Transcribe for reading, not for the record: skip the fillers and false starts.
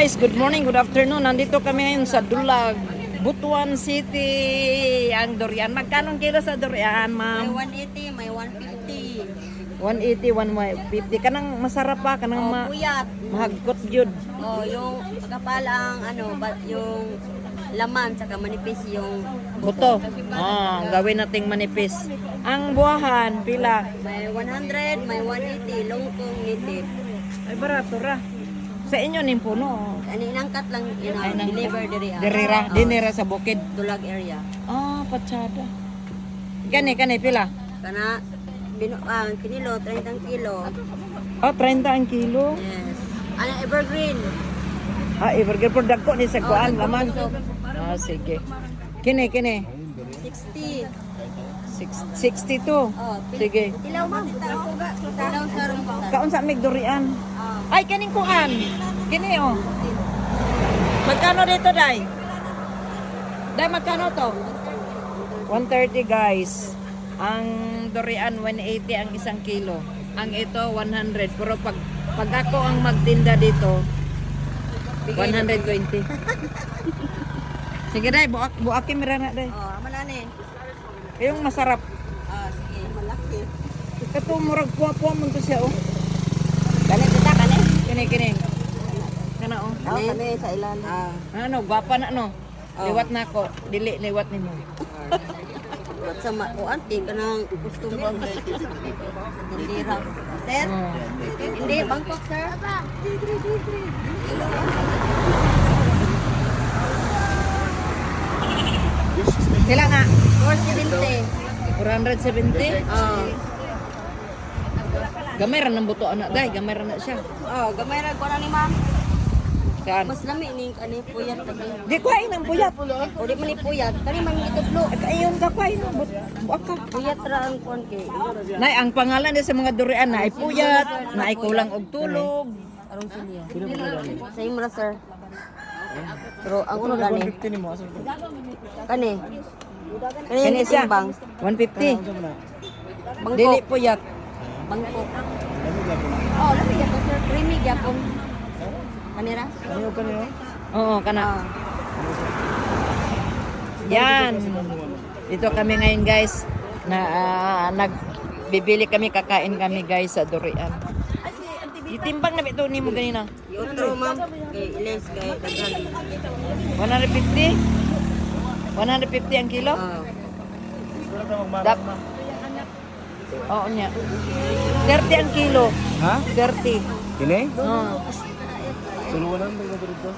Guys, good morning, good afternoon. Nandito kami ngayon sa Dulag, Butuan City, ang durian. Magkano kilo sa durian, May ma'am? 180, may 150. 180, 150. Kanang masarap pa, kanang Puyat. mahagkot jud. Yung pagkapalang yung laman saka manipis yung Buto. Gawin nating manipis. Ang buwahan, pila? may 100, may 180, longkong native. Ay, barato ra. Sa inyo ning puno. Ano inangkat lang Ay, nang- deliver diri. Dirira, dinira sa bukid. Dulag area. Patsada. Kani, pila? Kana kinilo 30 kilo. 30 ang kilo. Yes. Ano evergreen. Evergreen for dagko ni sa kuan dagko laman. busog. Sige. Kini. 60. 62. Sige. Tilaw ma'am. Tilaw sa rumputan. Kaon sa mig durian. Ay, kaning kuan. Kini oh. Magkano dito, Day? Day, magkano to? 130, guys. Ang durian, 180 ang isang kilo. Ang ito, 100. Pero pag ako ang magtinda dito, 120. Sige, Day. Buakin mira na, Day. Amalani. Yung masarap. Sige. Malaki. Ito, murag puwa-puwa mo to siya, oh. Kani kita kani. Kini. Kana, oh. Kani sa ilalim. Ano, gwapa na, no? Liwat na ako. Dili, liwat ni mo. At sa anti ka ng customer. Hindi ra. Sir? Hindi, Bangkok, sir. Sila nga. 470. 470? Gamay ra ng buto, anak. Day, gamay ra na siya. Gamay ra ko na ni ma'am. Saan? Mas lami ning kani puyat lagi. Di kuhain ang puyat. O di man ni puyat, kani man itudlo. At ayun ka kuhain. Buak ka. Puyat ra ang kon kay. Nay, ang pangalan niya sa mga durian na ay puyat, na ay kulang og tulog. Arong silyo. Sa imra sir. Pero ang uno gani. Kani. Kani Kani yung siya. timbang. 150. Bangkok. Dili puyat. Bangkok. Lami gyapon sir, creamy gyapon. Kanira? Oo, kana. Yan. Dito kami ngayon, guys. Nagbibili kami, kakain kami, guys, sa durian. Itimbang na ito ni mo ganina. Yotro ma'am, kay Iles kay daghan. 150? 150 ang kilo? Dap. Oo niya. 30 ang kilo. Ha? 30. Kini? Oo. Tuluan lang ba dito?